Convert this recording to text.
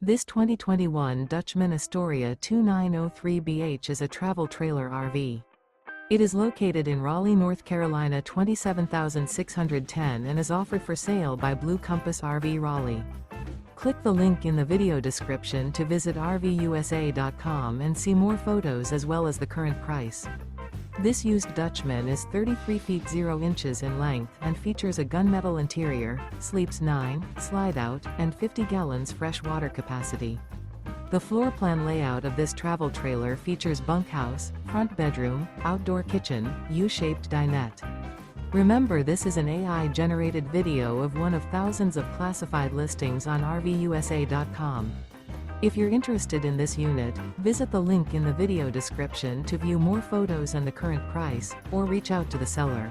This 2021 Dutchmen Astoria 2903BH is a travel trailer RV. It is located in Raleigh, North Carolina 27610 and is offered for sale by Blue Compass RV Raleigh. Click the link in the video description to visit RVUSA.com and see more photos as well as the current price. This used Dutchman is 33 feet 0 inches in length and features a gunmetal interior, sleeps 9, slide-out, and 50 gallons fresh water capacity. The floor plan layout of this travel trailer features bunkhouse, front bedroom, outdoor kitchen, U-shaped dinette. Remember, this is an AI-generated video of one of thousands of classified listings on RVUSA.com. If you're interested in this unit, visit the link in the video description to view more photos and the current price, or reach out to the seller.